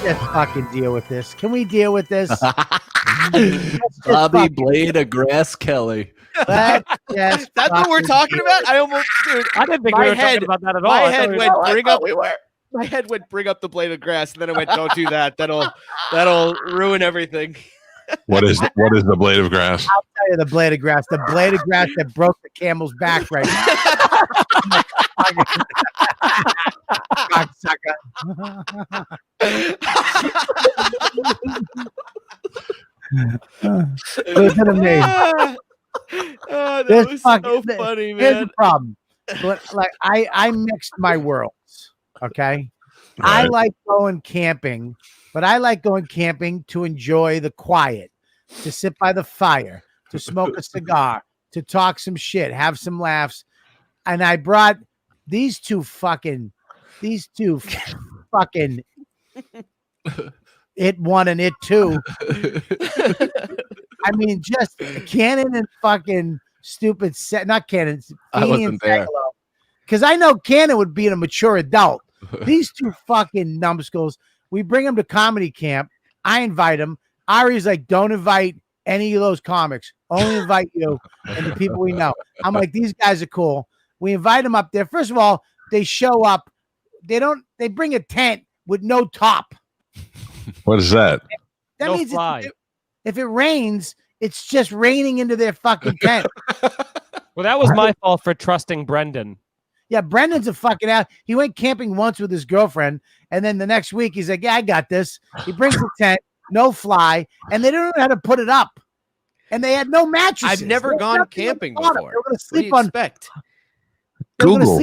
just fucking deal with this? Can we deal with this? Bobby Blade of Grass Kelly. That's what we're talking about. I didn't think we were talking about that at all. My head went bring up the blade of grass, and then I went, don't do that. That'll ruin everything. What is the blade of grass? I'll tell you the blade of grass. The blade of grass that broke the camel's back right now. Listen to me. That was so funny, man. Here's the problem. Like I mixed my worlds. Okay. Right. I like going camping, but I like going camping to enjoy the quiet, to sit by the fire, to smoke a cigar, to talk some shit, have some laughs. And I brought these two fucking It 1 and It 2. I mean, just Cannon and fucking stupid not Cannon. I wasn't there. Because I know Cannon would be a mature adult. These two fucking numbskulls, we bring them to comedy camp. I invite them. Ari's like, don't invite any of those comics. Only invite you and the people we know. I'm like, these guys are cool. We invite them up there. First of all, they show up. They bring a tent with no top. What is that? That means if it rains, it's just raining into their fucking tent. Well, that was my fault for trusting Brendan. Yeah, Brendan's a fucking ass. He went camping once with his girlfriend, and then the next week he's like, yeah, I got this. He brings the tent, no fly, and they don't know how to put it up. And they had no mattresses. I've never gone camping before. They were going to sleep on. They were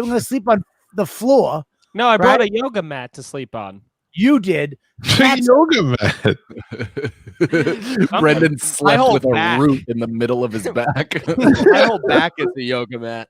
going to sleep on the floor. No, I brought a yoga mat to sleep on. You did. Yoga mat. Brendan slept with a root in the middle of his back. My whole back is the yoga mat.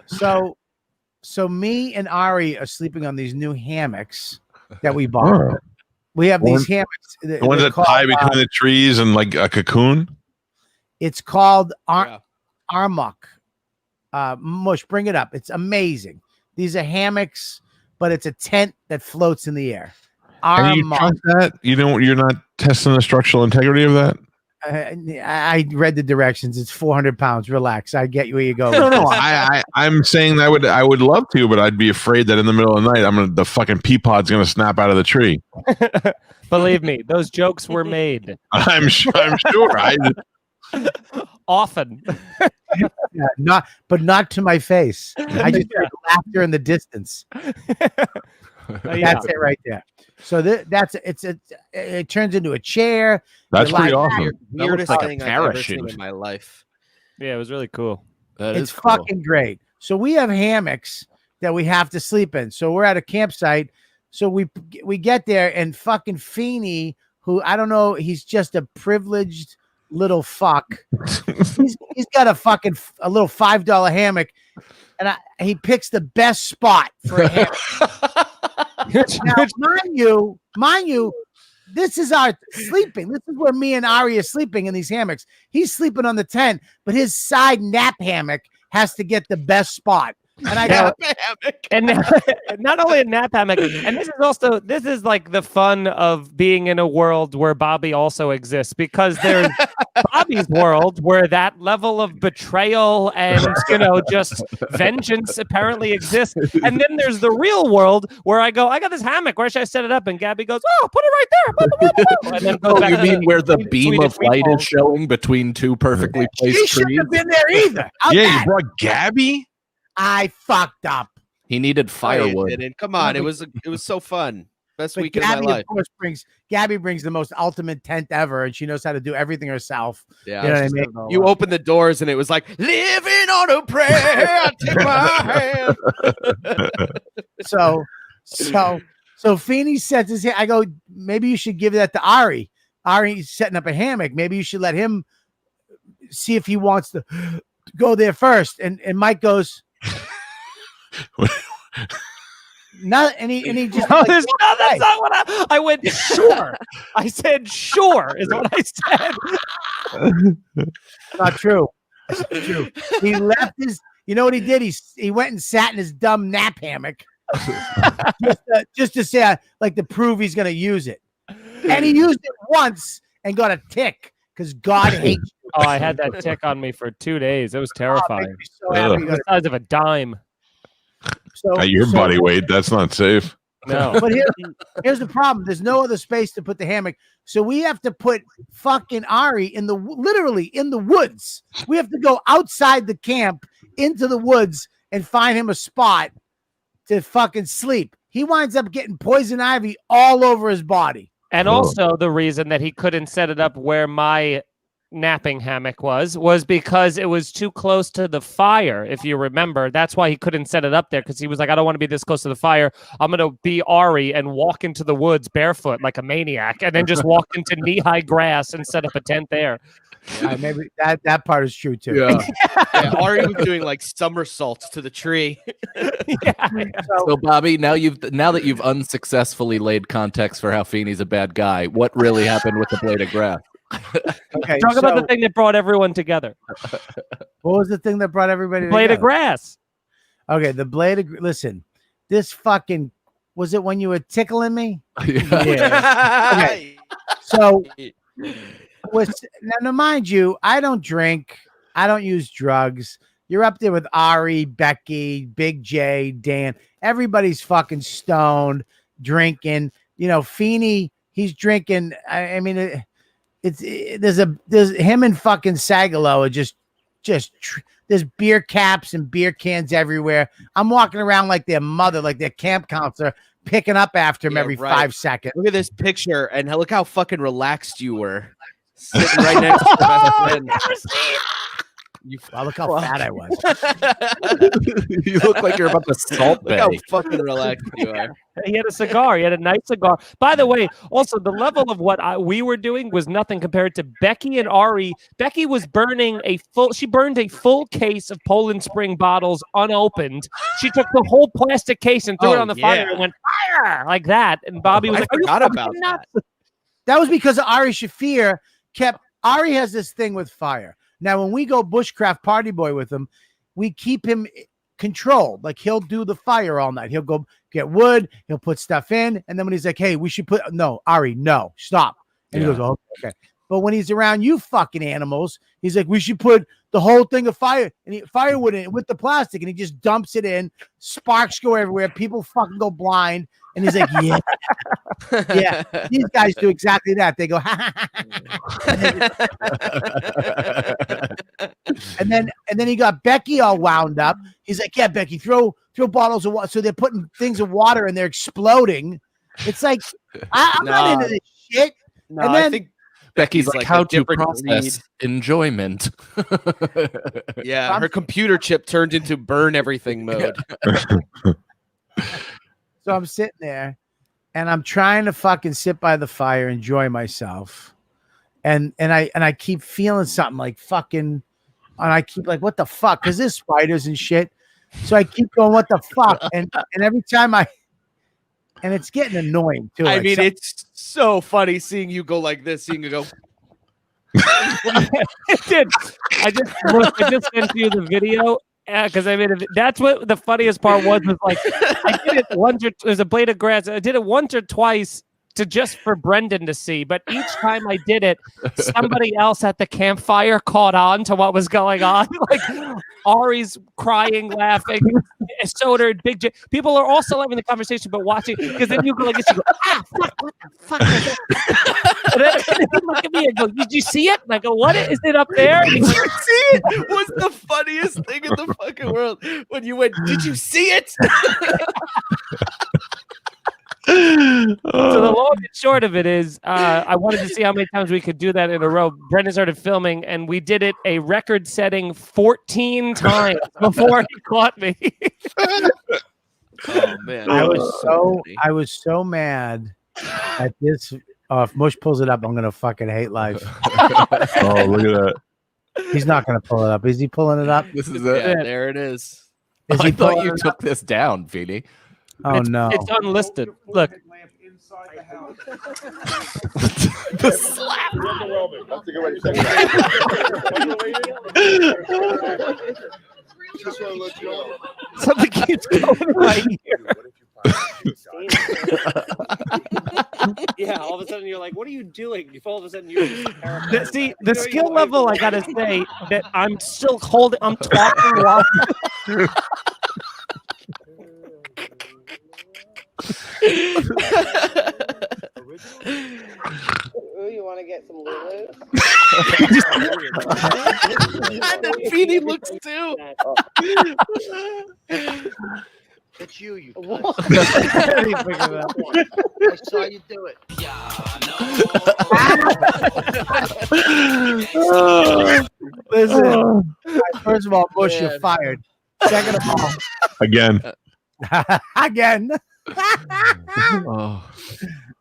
So me and Ari are sleeping on these new hammocks that we bought. Oh. We have these hammocks. The ones that tie between the trees and like a cocoon? It's called Armuk. Mush, bring it up. It's amazing. These are hammocks, but it's a tent that floats in the air. And you trust that? You're not testing the structural integrity of that? I read the directions. It's 400 pounds. Relax. I get where you go. No. I'm saying I would love to, but I'd be afraid that in the middle of the night, the fucking pea pod's gonna snap out of the tree. Believe me, those jokes were made. I'm sure. Often. Yeah, not to my face. I just heard laughter in the distance. That's it right there. So it turns into a chair. That's pretty awesome. Weirdest thing I've ever seen in my life. Yeah, it was really cool. It's fucking great. So we have hammocks that we have to sleep in. So we're at a campsite. So we get there, and fucking Feeney, who I don't know, he's just a privileged little fuck. he's got a little $5 hammock, and he picks the best spot for a hammock. Now, mind you, this is our sleeping. This is where me and Ari are sleeping in these hammocks. He's sleeping on the tent, but his side nap hammock has to get the best spot. And I got and not only a nap hammock, and this is like the fun of being in a world where Bobby also exists, because there's Bobby's world where that level of betrayal and just vengeance apparently exists, and then there's the real world where I got this hammock, where should I set it up? And Gabby goes, oh, put it right there. And then goes back you mean where the beam of light is showing between two perfectly placed trees? She shouldn't have been there either. You brought Gabby? I fucked up. He needed firewood. Come on, it was so fun. Best weekend of my life. Of course, Gabby brings the most ultimate tent ever, and she knows how to do everything herself. Yeah, you know what I mean. You open the doors, and it was like living on a prayer. Take my hand. So Feeney sets his hand. I go, maybe you should give that to Ari. Ari's setting up a hammock. Maybe you should let him see if he wants to go there first. And Mike goes. And he just that's not what I went. Sure, I said sure is what I said. Not true. He left his. You know what he did? He went and sat in his dumb nap hammock just to say, like, to prove he's going to use it. And he used it once and got a tick because God hates you. Oh, I had that tick on me for 2 days. It was terrifying. So happy. The size of a dime. At your body weight, that's not safe. No. But here's the problem. There's no other space to put the hammock. So we have to put fucking Ari literally in the woods. We have to go outside the camp into the woods and find him a spot to fucking sleep. He winds up getting poison ivy all over his body. And also the reason that he couldn't set it up where my napping hammock was because it was too close to the fire. If you remember, that's why he couldn't set it up there, because he was like, I don't want to be this close to the fire. I'm going to be Ari and walk into the woods barefoot like a maniac and then just walk into knee-high grass and set up a tent there. Maybe that part is true too. Yeah. Ari was doing like somersaults to the tree. So Bobby, now that you've unsuccessfully laid context for how Feeney's a bad guy, what really happened with the blade of grass? Okay, Talk about the thing that brought everyone together. What was the thing that brought everybody Blade together? of grass. Okay, the blade of listen. This fucking was it when you were tickling me? Yeah. Okay. So now mind you, I don't drink, I don't use drugs. You're up there with Ari, Becky, Big J, Dan. Everybody's fucking stoned, drinking. You know, Feeney, he's drinking. I mean, there's him and fucking Sagalow are just there's beer caps and beer cans everywhere. I'm walking around like their mother, like their camp counselor, picking up after him every 5 seconds. Look at this picture and look how fucking relaxed you were. Sitting right next to your best friend. Look how fat I was. You look like you're about to salt Look how fucking relaxed you are. He had a cigar. He had a nice cigar. By the way, also the level of what we were doing was nothing compared to Becky and Ari. Becky was burning she burned a full case of Poland Spring bottles unopened. She took the whole plastic case and threw it on the fire and went fire like that. And Bobby was I like, forgot about that. That was because Ari Shafir Ari has this thing with fire. Now, when we go bushcraft party boy with him, we keep him controlled. Like, he'll do the fire all night. He'll go get wood. He'll put stuff in. And then when he's like, hey, we should Ari, no, stop. And he goes, oh, okay. But when he's around you fucking animals, he's like, we should put the whole thing of firewood in with the plastic. And he just dumps it in. Sparks go everywhere. People fucking go blind. And he's like, yeah, yeah. These guys do exactly that. They go, and then he got Becky all wound up. He's like, yeah, Becky, throw bottles of water. So they're putting things of water and they're exploding. It's like, I'm not into this shit. No, and then I think Becky's like how to different process enjoyment. Yeah, her computer chip turned into burn everything mode. So I'm sitting there and I'm trying to fucking sit by the fire, enjoy myself. And I keep feeling something like fucking, and I keep like, what the fuck? Because there's spiders and shit. So I keep going, what the fuck? And every time and it's getting annoying too. I mean, it's so funny seeing you go like this, seeing you go. It did. I just sent you the video. Yeah, because I mean, that's what the funniest part was like, I did it once there's a blade of grass. I did it once or twice just for Brendan to see. But each time I did it, somebody else at the campfire caught on to what was going on. Like Ari's crying, laughing. So did Big J. People are also having the conversation, but watching, because then you go like this, you go, fuck, what the fuck is that? And then you look at me and go, did you see it? And I go, what is it up there? Did you see it? Was the funniest thing in the fucking world when you went, did you see it? So the long and short of it is, I wanted to see how many times we could do that in a row. Brendan started filming, and we did it a record-setting 14 times before he caught me. Oh man, I was so mad at this. If Mush pulls it up, I'm gonna fucking hate life. Oh, look at that. He's not gonna pull it up. Is he pulling it up? This is yeah, it. there it is. I thought you took this down, Feeney. Oh no, It's unlisted. Look. The slap. That's a good way to say it. Something keeps going right here. Yeah, all of a sudden you're like, what are you doing? All of a sudden you're just terrified. See, the skill level, I gotta say, that I'm still holding, I'm talking while. Ooh, you want to get some Lulu? And then Feeney looks too. It's you, you. What? I saw you do it. Listen, first of all, Bush, you're fired. Second of all, Again. again, Oh,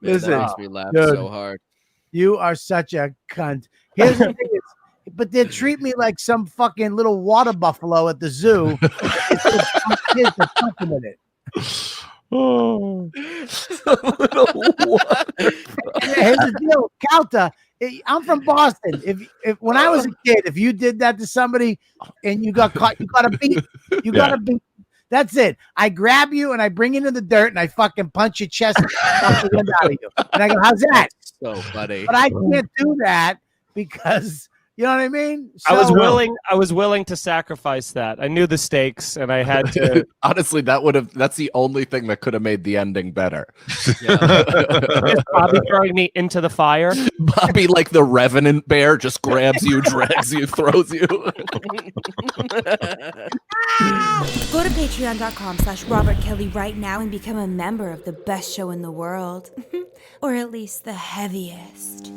listen, That makes me laugh dude. so hard. you are such a cunt. Here's the thing is, but they treat me like some fucking little water buffalo at the zoo. Kids are fucking with it. Oh. Here's the deal, Calta. I'm from Boston. If when I was a kid, if you did that to somebody and you got caught, you got to beat. You got to beat. That's it. I grab you and I bring you into the dirt and I fucking punch your chest and knock the wind out of you. And I go, "How's that?" So funny. But I can't do that because you know what I mean. I was So- willing to sacrifice that. I knew the stakes, and I had to. honestly, that's the only thing that could have made the ending better. Bobby throwing me into the fire. Bobby, like the revenant bear, just grabs you, drags you, throws you. Go to patreon.com/Robert Kelly right now and become a member of the best show in the world. Or at least the heaviest.